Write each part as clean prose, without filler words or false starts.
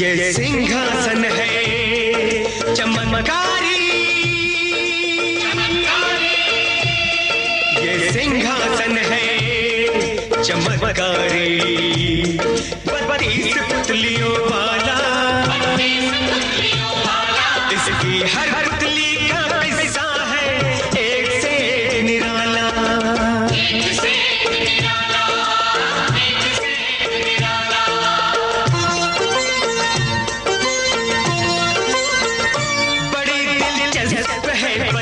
ये सिंहासन है चमत्कारी, ये सिंहासन है चमत्कारी, 32 पुतलियों वाला, इसकी हर पुतली का किस्सा है एक से एक निराला।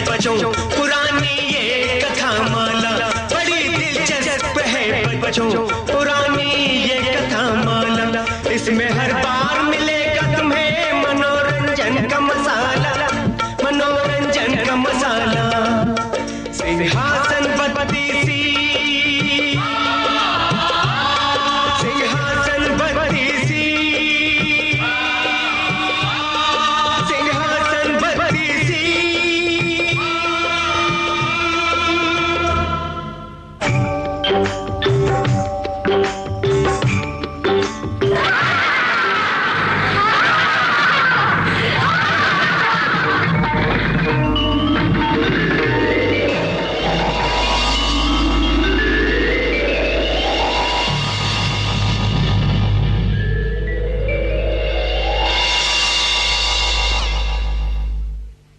बच्चों पुरानी ये कथा माला, बड़ी दिलचस्प है बच्चों पुरानी ये कथा माला, इसमें हर बार मिलेगा तुम्हें मनोरंजन का मसाला, मनोरंजन का मसाला। सिंहासन बत्तीसी, सिंहासन बत्तीसी, सिंहासन बत्तीसी।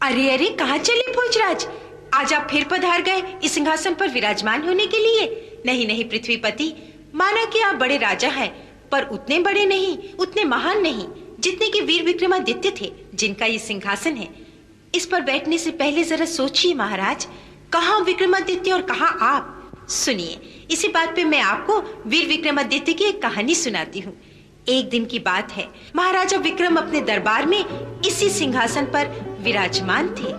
अरे अरे, कहाँ चले भोजराज? आज आप फिर पधार गए इस सिंहासन पर विराजमान होने के लिए? नहीं नहीं पृथ्वीपति, माना कि आप बड़े राजा हैं, पर उतने बड़े नहीं, उतने महान नहीं जितने कि वीर विक्रमादित्य थे, जिनका ये सिंहासन है। इस पर बैठने से पहले जरा सोचिए महाराज, कहाँ विक्रमादित्य और कहाँ आप। सुनिए, इसी बात पे मैं आपको वीर विक्रमादित्य की एक कहानी सुनाती हूँ। एक दिन की बात है, महाराजा विक्रम अपने दरबार में इसी सिंहासन पर विराजमान थे।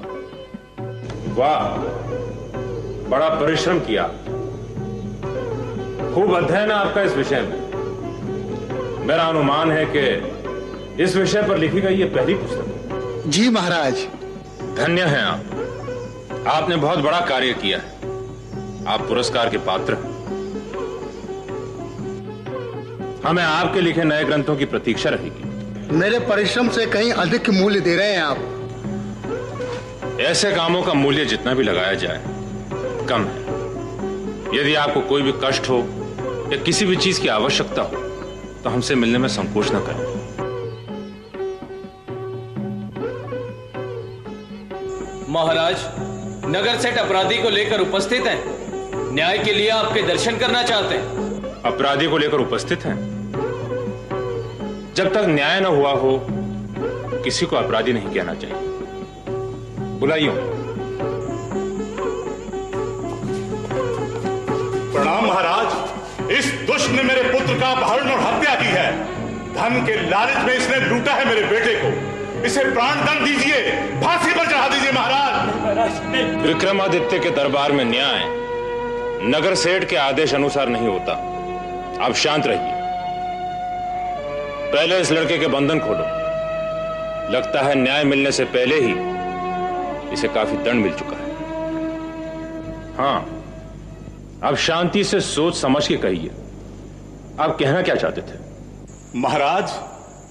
वाह, बड़ा परिश्रम किया, खूब अध्ययन है आपका इस विषय में। मेरा अनुमान है कि इस विषय पर लिखी गई ये पहली पुस्तक है। जी महाराज। धन्य हैं आप, आपने बहुत बड़ा कार्य किया है, आप पुरस्कार के पात्र हैं। हमें आपके लिखे नए ग्रंथों की प्रतीक्षा रहेगी। मेरे परिश्रम से कहीं अधिक मूल्य दे रहे हैं आप। ऐसे कामों का मूल्य जितना भी लगाया जाए कम है। यदि आपको कोई भी कष्ट हो या किसी भी चीज की आवश्यकता हो तो हमसे मिलने में संकोच न करें। महाराज, नगर सेठ अपराधी को लेकर उपस्थित हैं। न्याय के लिए आपके दर्शन करना चाहते हैं। अपराधी को लेकर उपस्थित हैं? जब तक न्याय न हुआ हो किसी को अपराधी नहीं कहना चाहिए। बुलाइए। प्रणाम महाराज। इस दुष्ट ने मेरे पुत्र का अपहरण और हत्या की है। धन के लालच में इसने लूटा है मेरे बेटे को। इसे प्राण दंड दीजिए, फांसी पर चढ़ा दीजिए महाराज। विक्रमादित्य के दरबार में न्याय नगर सेठ के आदेश अनुसार नहीं होता। आप शांत रहिए। पहले इस लड़के के बंधन खोलो। लगता है न्याय मिलने से पहले ही इसे काफी दंड मिल चुका है। हाँ, अब शांति से सोच समझ के कहिए, आप कहना क्या चाहते थे? महाराज,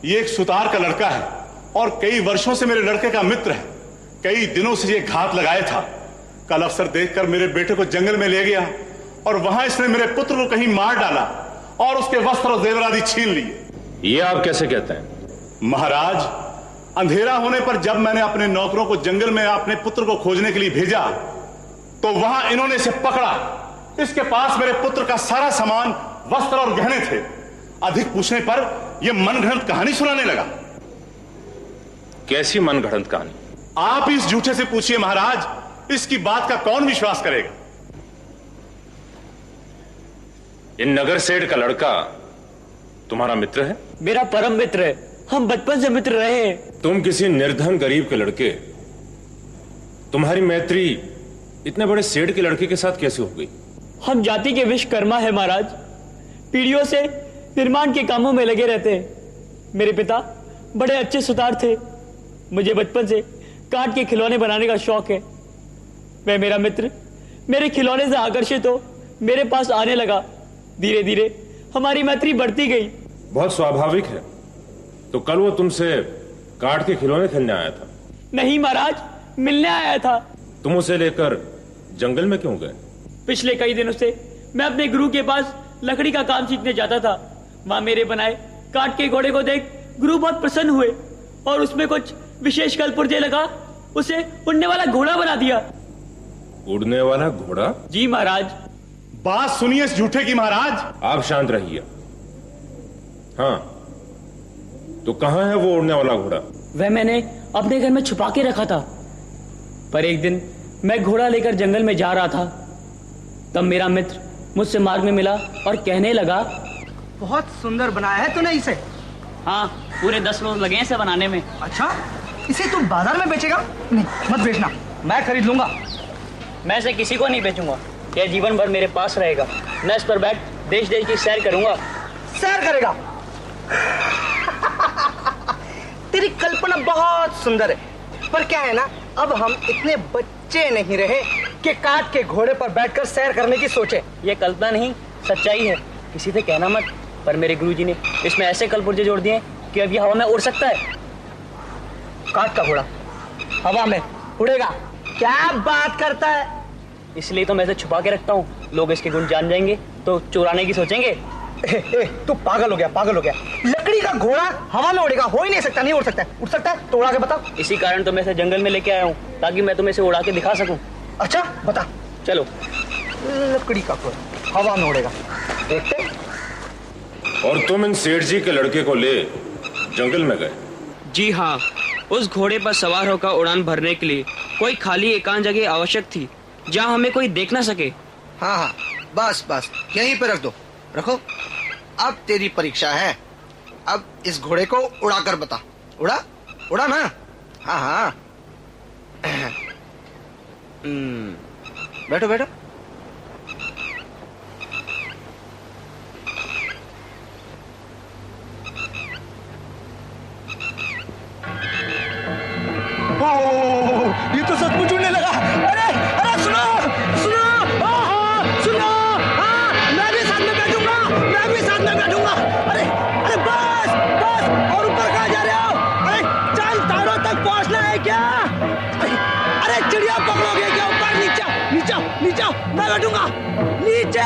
ये एक सुतार का लड़का है और कई वर्षों से मेरे लड़के का मित्र है। कई दिनों से ये घात लगाया था। कल अवसर देखकर मेरे बेटे को जंगल में ले गया और वहां इसने मेरे पुत्र को कहीं मार डाला और उसके वस्त्र और जेवर आदि छीन लिए। ये आप कैसे कहते हैं? महाराज, अंधेरा होने पर जब मैंने अपने नौकरों को जंगल में अपने पुत्र को खोजने के लिए भेजा तो वहां इन्होंने इसे पकड़ा। इसके पास मेरे पुत्र का सारा सामान, वस्त्र और गहने थे। अधिक पूछने पर यह मनगढ़ंत कहानी सुनाने लगा। कैसी मनगढ़ंत कहानी? आप इस झूठे से पूछिए महाराज, इसकी बात का कौन विश्वास करेगा? इन नगर सेठ का लड़का तुम्हारा मित्र है? मेरा परम मित्र है, हम बचपन से मित्र रहे हैं। तुम किसी निर्धन गरीब के लड़के, तुम्हारी मैत्री इतने बड़े सेठ के लड़के के साथ कैसे हो गई? हम जाति के विश्वकर्मा है महाराज, पीढ़ियों से निर्माण के कामों में लगे रहते हैं। मेरे पिता बड़े अच्छे सुतार थे। मुझे बचपन से काठ के खिलौने बनाने का शौक है। वह मेरा मित्र मेरे खिलौने से आकर्षित हो मेरे पास आने लगा। धीरे धीरे हमारी मैत्री बढ़ती गई। बहुत स्वाभाविक है। तो कल वो तुमसे काट के खिलौने खेलने आया था। नहीं महाराज, मिलने आया था। तुम उसे लेकर जंगल में क्यों गए? पिछले कई दिनों से मैं अपने गुरु के पास लकड़ी का काम सीखने जाता था। वहां मेरे बनाए काट के घोड़े को देख गुरु बहुत प्रसन्न हुए और उसमें कुछ विशेष कलपुर्जे लगा उसे उड़ने वाला घोड़ा बना दिया। उड़ने वाला घोड़ा? जी महाराज। बात सुनिए इस झूठे की महाराज। आप शांत रहिए। हाँ, तो कहां है वो उड़ने वाला घोड़ा? वह मैंने अपने घर में छुपा के रखा था, पर एक दिन मैं घोड़ा लेकर जंगल में जा रहा था, तब मेरा मित्र मुझसे मार्ग में मिला और कहने लगा, बहुत सुंदर बनाया है तूने इसे। हाँ, पूरे 10 रोज लगे हैं इसे बनाने में। अच्छा, इसे तू बाजार में बेचेगा? नहीं, मत बेचना, मैं खरीद लूंगा। मैं इसे किसी को नहीं बेचूंगा, यह जीवन भर मेरे पास रहेगा। मैं इस पर बैठ देश देश की सैर करूंगा। सैर करेगा? तेरी कल्पना बहुत सुंदर है, पर क्या है ना, अब हम इतने बच्चे नहीं रहे कि काट के घोड़े पर बैठकर सैर करने की सोचे। ये कल्पना नहीं, सच्चाई है। किसी से कहना मत, पर मेरे गुरुजी ने इसमें ऐसे कलपुर्जे जोड़ दिए कि अब ये हवा में उड़ सकता है। काट का घोड़ा हवा में उड़ेगा? क्या बात करता है? इसलिए तो मैं इसे छुपा के रखता हूँ। लोग इसके गुण जान जाएंगे तो चुराने की सोचेंगे। तू पागल हो गया, पागल हो गया। लकड़ी का घोड़ा हवा में उड़ेगा? हो ही नहीं सकता। नहीं उड़ सकता है। उड़ सकता है तो उड़ा के बता। इसी कारण तो मैं इसे जंगल में लेके आया हूँ, ताकि मैं तुम्हें इसे उड़ा के दिखा सकूं। अच्छा बता। चलो। लकड़ी का घोड़ा हवा में उड़ेगा, देखते। और तुम इन सेठ जी के लड़के को ले जंगल में गए? जी हाँ, उस घोड़े पर सवार होकर उड़ान भरने के लिए कोई खाली एकांत जगह आवश्यक थी, जहाँ हमें कोई देख ना सके। हाँ हाँ, बस बस यहीं पे रख दो, रखो। अब तेरी परीक्षा है, अब इस घोड़े को उड़ा कर बता। उड़ा उड़ा ना? हाँ हाँ। बैठो बैठो। ये तो सचमुच उड़ने लगा। अरे अरे सुनो सुनो, सुनो, मैं भी साथ में बैठूंगा, मैं भी साथ में बैठूंगा। अरे अरे बस बस, और ऊपर कहाँ जा रहे हो? अरे चल, तारों तक पहुंचना है क्या? अरे चिड़िया पकड़ोगे क्या? ऊपर नीचे नीचे नीचे, मैं बैठूंगा। नीचे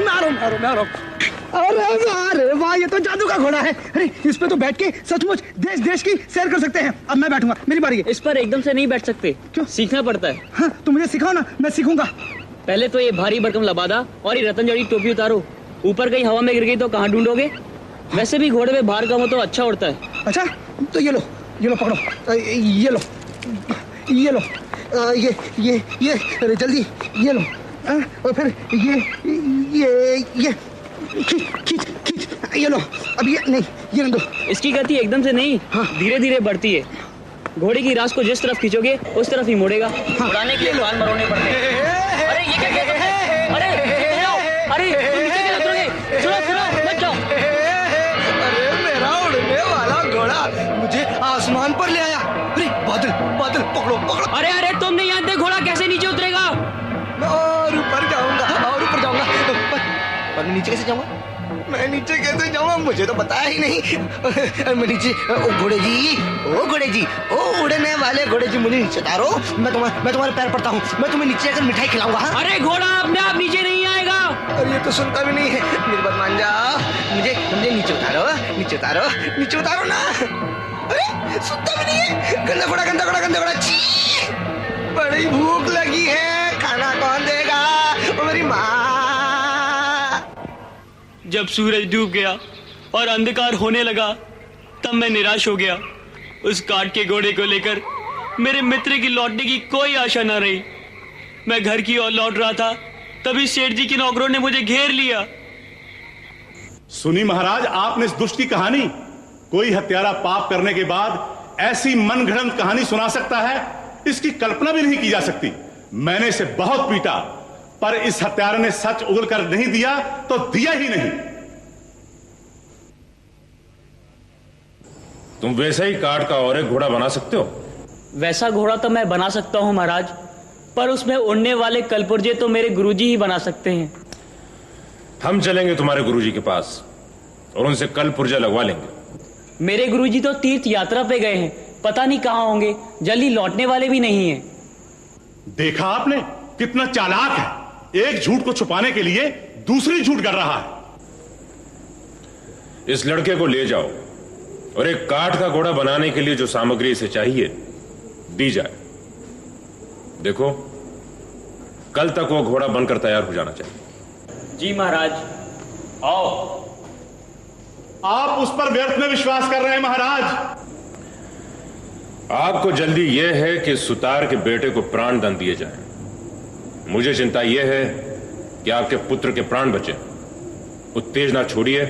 मारो मारो मारो। अरे वाह, ये तो जादू का घोड़ा है। अरे इस पे तो बैठ के सचमुच देश देश की सैर कर सकते हैं। अब मैं बैठूंगा, मेरी बारी है। इस पर एकदम से नहीं बैठ सकते। क्यों? सीखना पड़ता है। हाँ, तो मुझे सिखाओ ना, मैं सीखूंगा। पहले तो ये भारी भरकम लबादा और ये रतन जड़ी टोपी उतारो। ऊपर कहीं हवा में गिर गई तो कहाँ ढूंढोगे? वैसे भी घोड़े में भार कम हो तो अच्छा उड़ता है। अच्छा, तो ये लो पकड़ो। ये लो ये लो, ये अरे जल्दी ये लो। और फिर ये खींच, ये लो। अब ये नहीं, ये नहीं दो। इसकी गति एकदम से नहीं, धीरे धीरे बढ़ती है। घोड़े की रास को जिस तरफ खींचोगे उस तरफ ही मुड़ेगा। उड़ाने के लिए कान मरोने पड़ते हैं। अरे ये क्या कहते हैं? अरे तुम नीचे क्यों उतरोगे? सुनो मत जाओ। अरे मेरा उड़ने वाला घोड़ा मुझे आसमान पर ले आया। अरे बादल बादल, पकड़ो पकड़ो। अरे तुम नहीं जानते घोड़ा कैसे नीचे उतरेगा? मैं और ऊपर जाऊंगा, और ऊपर जाऊंगा। पर मैं नीचे कैसे जाऊंगा? मैं नीचे कैसे जाऊंगा? मुझे तो पता ही नहीं। मैं नीचे, ओ घोड़े जी, ओ उड़ने वाले घोड़े जी, मुझे नीचे उतारो। मैं तुम्हारे पैर पड़ता हूँ। मैं तुम्हें नीचे आकर मिठाई खिलाऊंगा। अरे घोड़ा अपने आप नीचे नहीं आएगा। अरे ये तो सुनता भी नहीं है। मेरी बात मान जाओ, मुझे नीचे उतारो ना। अरे सुनता भी नहीं है। गंदा घोड़ा। छी, बड़ी भूख लगी है, खाना कौन देगा? ओ मेरी माँ। जब सूरज डूब गया और अंधकार होने लगा, तब मैं निराश हो गया। उस काट के घोड़े को लेकर मेरे मित्र की लौटने की कोई आशा न रही। मैं घर की ओर लौट रहा था, तभी सेठ जी के नौकरों ने मुझे घेर लिया। सुनी महाराज, आपने इस दुष्ट की कहानी? कोई हत्यारा पाप करने के बाद ऐसी मनगढ़ंत कहानी सुना सकता है? इसकी कल्पना भी नहीं की जा सकती। मैंने इसे बहुत पीटा, पर इस हत्यारे ने सच उगल कर नहीं दिया तो दिया ही नहीं। तुम वैसा ही काट का और एक घोड़ा बना सकते हो? वैसा घोड़ा तो मैं बना सकता हूँ महाराज, पर उसमें उड़ने वाले कलपुर्जे तो मेरे गुरुजी ही बना सकते हैं। हम चलेंगे तुम्हारे गुरुजी के पास और उनसे कल पुर्जा लगवा लेंगे। मेरे गुरुजी तो तीर्थ यात्रा पे गए हैं, पता नहीं कहाँ होंगे, जल्दी लौटने वाले भी नहीं हैं। देखा आपने कितना चालाक है, एक झूठ को छुपाने के लिए दूसरी झूठ कर रहा है। इस लड़के को ले जाओ और एक काठ का घोड़ा बनाने के लिए जो सामग्री इसे चाहिए दी जाए। देखो कल तक वो घोड़ा बनकर तैयार हो जाना चाहिए। जी महाराज। आओ। आप उस पर व्यर्थ में विश्वास कर रहे हैं महाराज। आपको जल्दी यह है कि सुतार के बेटे को प्राण दंड दिए जाएं। मुझे चिंता यह है कि आपके पुत्र के प्राण बचे। उत्तेजना छोड़िए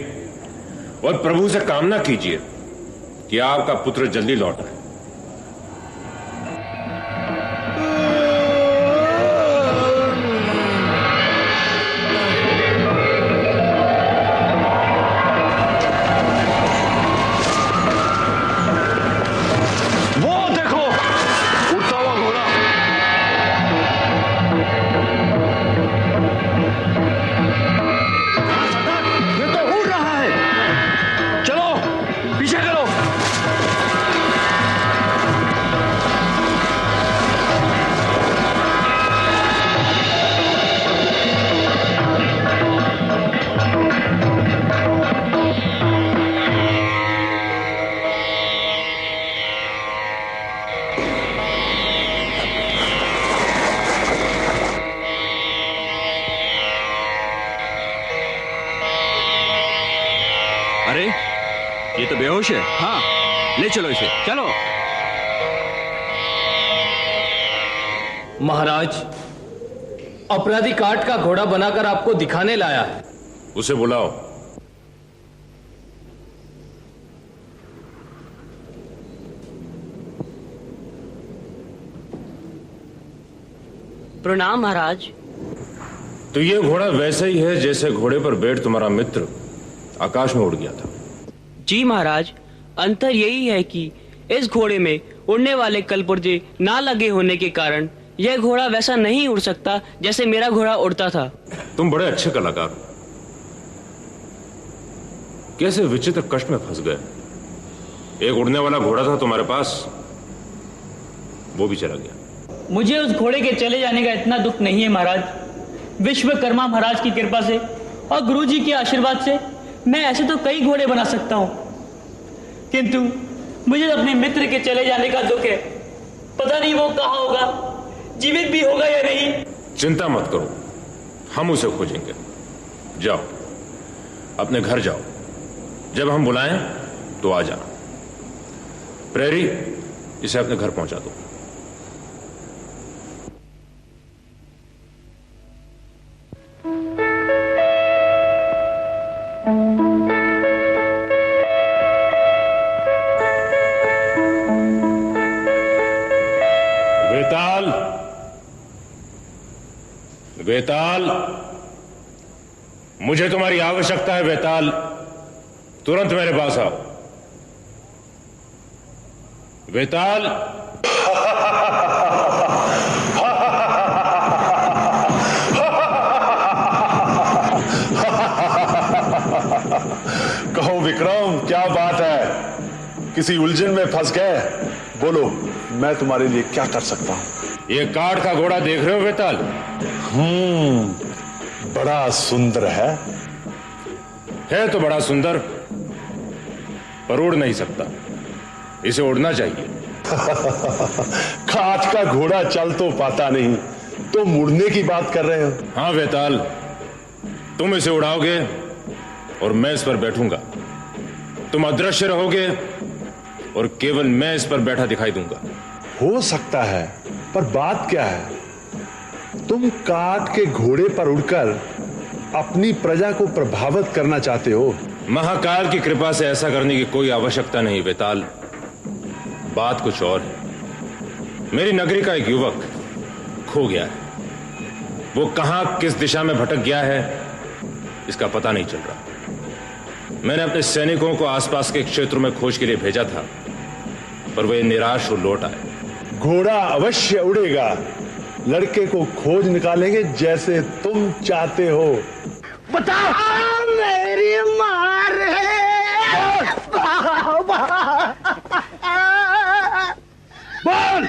और प्रभु से कामना कीजिए कि आपका पुत्र जल्दी लौट आए। अरे ये तो बेहोश है। हाँ ले चलो इसे, चलो। महाराज, अपराधी काठ का घोड़ा बनाकर आपको दिखाने लाया है। उसे बुलाओ। प्रणाम महाराज। तो ये घोड़ा वैसा ही है जैसे घोड़े पर बैठ तुम्हारा मित्र आकाश में उड़ गया था। जी महाराज, अंतर यही है कि इस घोड़े में उड़ने वाले कलपुर्जे ना लगे होने के कारण यह घोड़ा वैसा नहीं उड़ सकता जैसे मेरा घोड़ा उड़ता था। तुम बड़े अच्छे कलाकार हो। कैसे विचित्र कष्ट में फंस गए। एक उड़ने वाला घोड़ा था तुम्हारे पास, वो भी चला गया। मुझे उस घोड़े के चले जाने का इतना दुख नहीं है महाराज। विश्वकर्मा महाराज की कृपा से और गुरुजी के आशीर्वाद से मैं ऐसे तो कई घोड़े बना सकता हूं, किंतु मुझे अपने मित्र के चले जाने का दुख है। पता नहीं वो कहां होगा, जीवित भी होगा या नहीं। चिंता मत करो, हम उसे खोजेंगे। जाओ अपने घर जाओ, जब हम बुलाएं तो आ जाना। प्रेरी, इसे अपने घर पहुंचा दो। वेताल, मुझे तुम्हारी आवश्यकता है। वेताल, तुरंत मेरे पास आओ। वेताल। कहो विक्रम, क्या बात है? किसी उलझन में फंस गए? बोलो, मैं तुम्हारे लिए क्या कर सकता हूं? ये काठ का घोड़ा देख रहे हो वेताल? बड़ा सुंदर है तो बड़ा सुंदर, पर उड़ नहीं सकता। इसे उड़ना चाहिए। काठ का घोड़ा चल तो पाता नहीं, तो मुड़ने की बात कर रहे हो? हाँ वेताल, तुम इसे उड़ाओगे और मैं इस पर बैठूंगा। तुम अदृश्य रहोगे और केवल मैं इस पर बैठा दिखाई दूंगा। हो सकता है, पर बात क्या है? तुम काठ के घोड़े पर उड़कर अपनी प्रजा को प्रभावित करना चाहते हो। महाकाल की कृपा से ऐसा करने की कोई आवश्यकता नहीं वेताल। बात कुछ और है। मेरी नगरी का एक युवक खो गया है। वो कहां किस दिशा में भटक गया है इसका पता नहीं चल रहा। मैंने अपने सैनिकों को आसपास के क्षेत्रों में खोज के लिए भेजा था, पर वे निराश हो लौट आए। घोड़ा अवश्य उड़ेगा। लड़के को खोज निकालेंगे जैसे तुम चाहते हो। बताओ। मेरी मार बोल।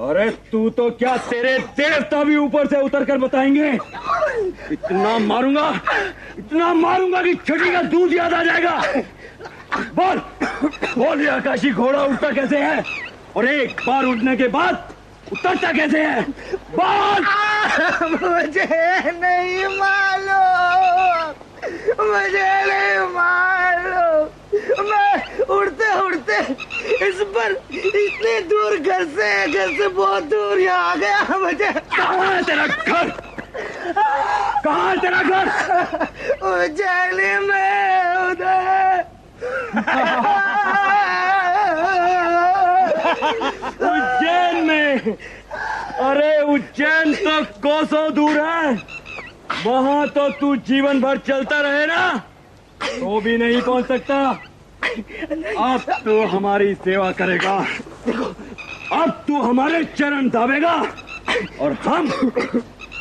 अरे तू तो क्या, तेरे देवता भी ऊपर से उतर कर बताएंगे। इतना मारूंगा कि छठी का दूध याद आ जाएगा। बोल बोल, ये आकाशी घोड़ा उड़ता कैसे है और एक बार उड़ने के बाद उतरता कैसे है? बोल। मुझे नहीं मालूम, मुझे नहीं मालूम। मैं उड़ते उड़ते इस पर इतने दूर घर से बहुत दूर यहाँ आ गया। मुझे कहाँ है तेरा घर? कहाँ है तेरा घर? उज्जैन में उधर। उज्जैन में? अरे उज्जैन तो कोसों दूर है, वहां तो तू जीवन भर चलता रहे ना तो भी नहीं पहुंच सकता। अब तू हमारी सेवा करेगा, अब तू हमारे चरण दाबेगा और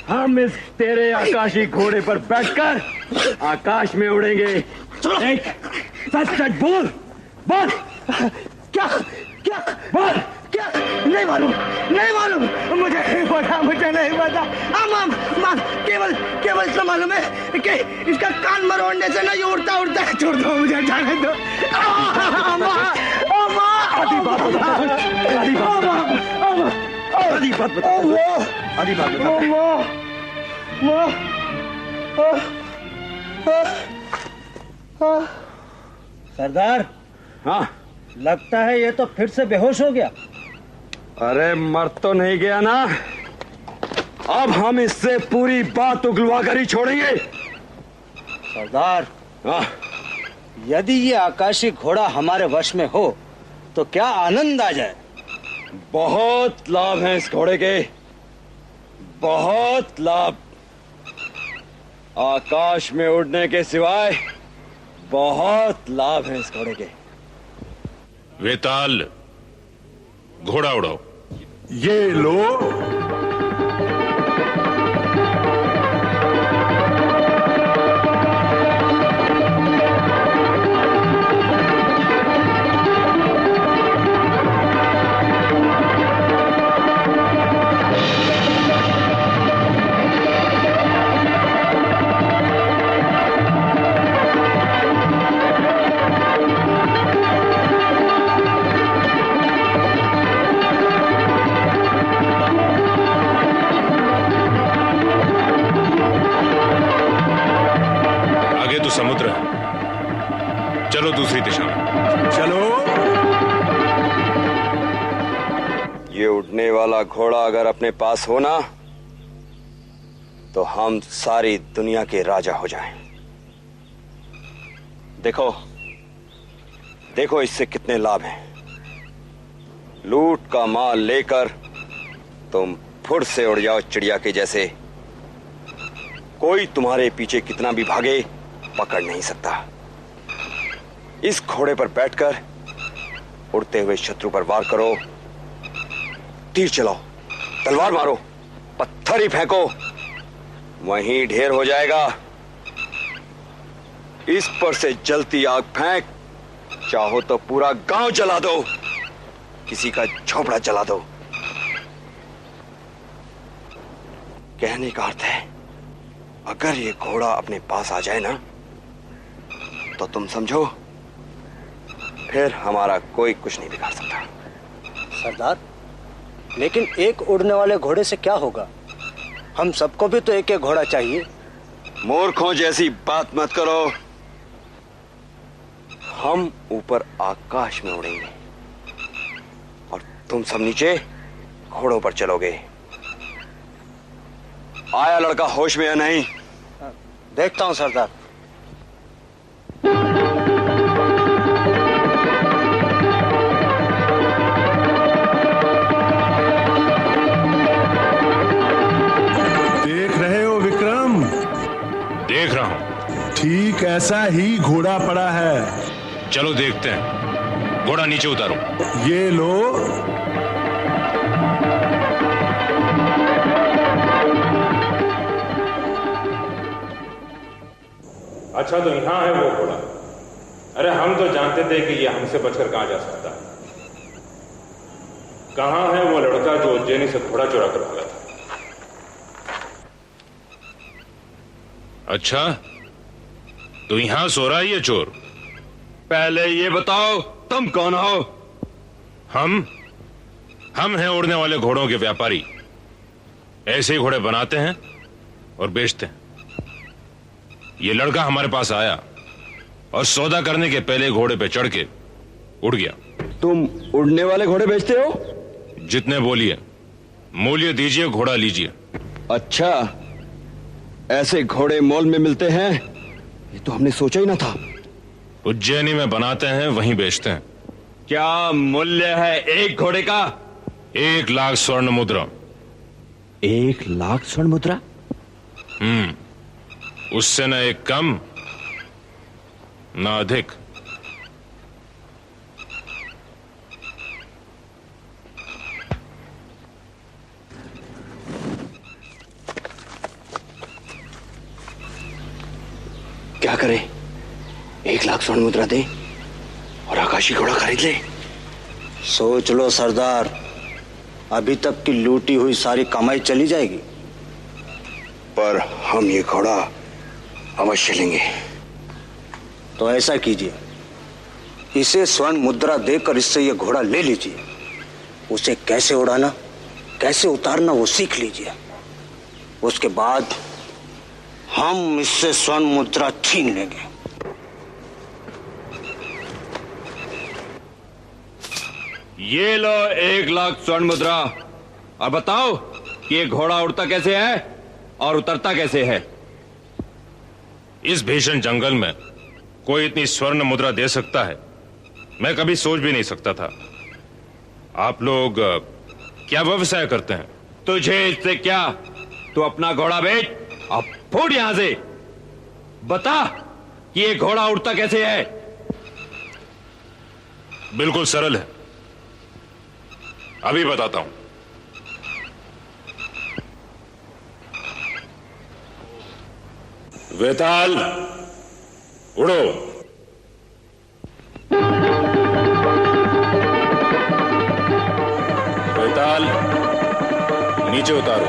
हम इस तेरे आकाशी घोड़े पर बैठकर आकाश में उड़ेंगे। सच सच बोल। बोल। क्या क्या बोल। क्या? नहीं मालूम, नहीं मालूम। मुझे नहीं पता, मुझे नहीं पता। माम केवल इतना मालूम है कि इसका कान मरोड़ने से ना ये उड़ता उड़ता है। छोड़ दो, मुझे जाने दो। आधी बात बता। सरदार। हाँ, लगता है ये तो फिर से बेहोश हो गया। अरे मर तो नहीं गया ना, अब हम इससे पूरी बात उगलवा कर ही छोड़ेंगे। सरदार, हाँ, यदि ये आकाशी घोड़ा हमारे वश में हो तो क्या आनंद आ जाए। बहुत लाभ हैं इस घोड़े के, बहुत लाभ। आकाश में उड़ने के सिवाय बहुत लाभ हैं इस घोड़े के। वेताल, घोड़ा उड़ाओ। ये लो। समुद्र है, चलो दूसरी दिशा में। चलो। ये उड़ने वाला घोड़ा अगर अपने पास हो ना तो हम सारी दुनिया के राजा हो जाएं। देखो देखो इससे कितने लाभ हैं। लूट का माल लेकर तुम फुर से उड़ जाओ चिड़िया के जैसे। कोई तुम्हारे पीछे कितना भी भागे पकड़ नहीं सकता। इस घोड़े पर बैठकर उड़ते हुए शत्रु पर वार करो, तीर चलाओ, तलवार मारो, पत्थर ही फेंको, वहीं ढेर हो जाएगा। इस पर से जलती आग फेंक, चाहो तो पूरा गांव जला दो, किसी का झोपड़ा जला दो। कहने का अर्थ है अगर ये घोड़ा अपने पास आ जाए ना तो तुम समझो फिर हमारा कोई कुछ नहीं बिगाड़ सकता। सरदार, लेकिन एक उड़ने वाले घोड़े से क्या होगा? हम सबको भी तो एक एक घोड़ा चाहिए। मूर्खों जैसी बात मत करो। हम ऊपर आकाश में उड़ेंगे और तुम सब नीचे घोड़ों पर चलोगे। आया लड़का होश में या नहीं? देखता हूं सरदार। देख रहे हो विक्रम? देख रहा हूं। ठीक ऐसा ही घोड़ा पड़ा है। चलो देखते हैं। घोड़ा नीचे उतारो। ये लो। अच्छा, तो यहां है वो घोड़ा। अरे हम तो जानते थे कि ये हमसे बचकर कहां जा सकता है। कहां है वो लड़का जो उज्जैनी से घोड़ा चुरा कर भागा था? अच्छा, तो यहां सो रहा है ये चोर। पहले ये बताओ तुम कौन हो? हम हैं उड़ने वाले घोड़ों के व्यापारी। ऐसे ही घोड़े बनाते हैं और बेचते हैं। ये लड़का हमारे पास आया और सौदा करने के पहले घोड़े पे चढ़ के उड़ गया। तुम उड़ने वाले घोड़े बेचते हो? जितने बोलिए, मूल्य दीजिए, घोड़ा लीजिए। अच्छा, ऐसे घोड़े मॉल में मिलते हैं? ये तो हमने सोचा ही ना था। उज्जैनी में बनाते हैं, वहीं बेचते हैं। क्या मूल्य है एक घोड़े का? 1 लाख स्वर्ण मुद्रा। 1 लाख स्वर्ण मुद्रा? उससे न एक कम न अधिक। क्या करें? 1 लाख स्वर्ण मुद्रा दे और आकाशी घोड़ा खरीद ले। सोच लो सरदार, अभी तक की लूटी हुई सारी कमाई चली जाएगी। पर हम ये घोड़ा अवश्य लेंगे। तो ऐसा कीजिए, इसे स्वर्ण मुद्रा देकर इससे ये घोड़ा ले लीजिए। उसे कैसे उड़ाना, कैसे उतारना वो सीख लीजिए। उसके बाद हम इससे स्वर्ण मुद्रा छीन लेंगे। ये लो 1 लाख स्वर्ण मुद्रा। और बताओ कि ये घोड़ा उड़ता कैसे है और उतरता कैसे है? इस भीषण जंगल में कोई इतनी स्वर्ण मुद्रा दे सकता है, मैं कभी सोच भी नहीं सकता था। आप लोग क्या व्यवसाय करते हैं? तुझे इससे क्या? तू अपना घोड़ा बेच और फूट यहां से। बता कि ये घोड़ा उड़ता कैसे है? बिल्कुल सरल है, अभी बताता हूं। वेताल, उड़ो। वेताल, नीचे उतारो।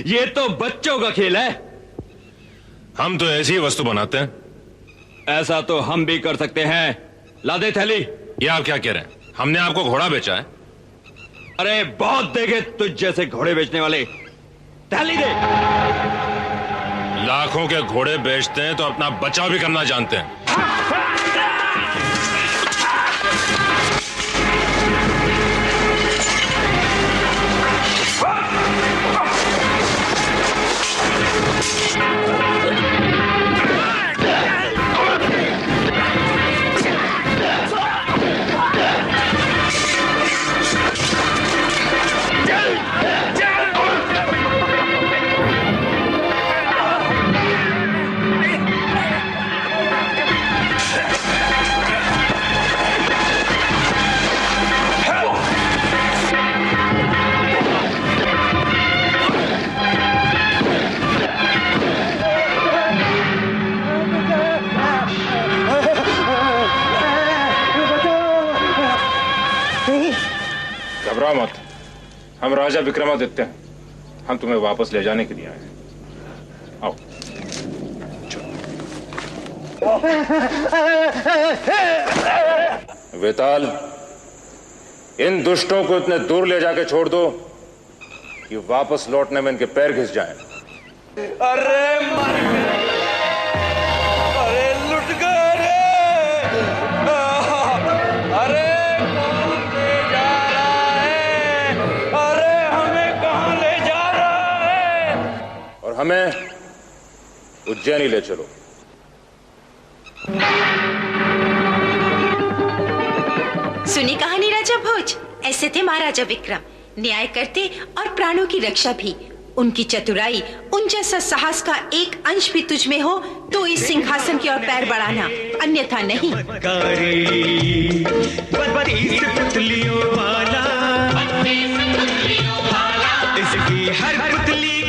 ये तो बच्चों का खेल है। हम तो ऐसी ही वस्तु बनाते हैं। ऐसा तो हम भी कर सकते हैं। ला दे थैली। ये आप क्या कह रहे हैं? हमने आपको घोड़ा बेचा है? अरे बहुत देखे तुझ जैसे घोड़े बेचने वाले। थैली दे। लाखों के घोड़े बेचते हैं तो अपना बचाव भी करना जानते हैं। घबराओ मत, हम राजा विक्रमादित्य हैं। हम तुम्हें वापस ले जाने के लिए आए हैं। आओ। वेताल, इन दुष्टों को इतने दूर ले जाके छोड़ दो कि वापस लौटने में इनके पैर घिस जाएं। अरे मर गए, अरे लुट गए रे। अरे कौन ले जा रहा है? अरे हमें कहां ले जा रहा है? और हमें उज्जैनी ले चलो। सुनी कहानी राजा भोज? ऐसे थे महाराजा विक्रम, न्याय करते और प्राणों की रक्षा भी। उनकी चतुराई, उन जैसा साहस का एक अंश भी तुझ में हो तो इस सिंहासन की ओर पैर बढ़ाना, अन्यथा नहीं। पुतलियों वाला, इसकी हर पुतली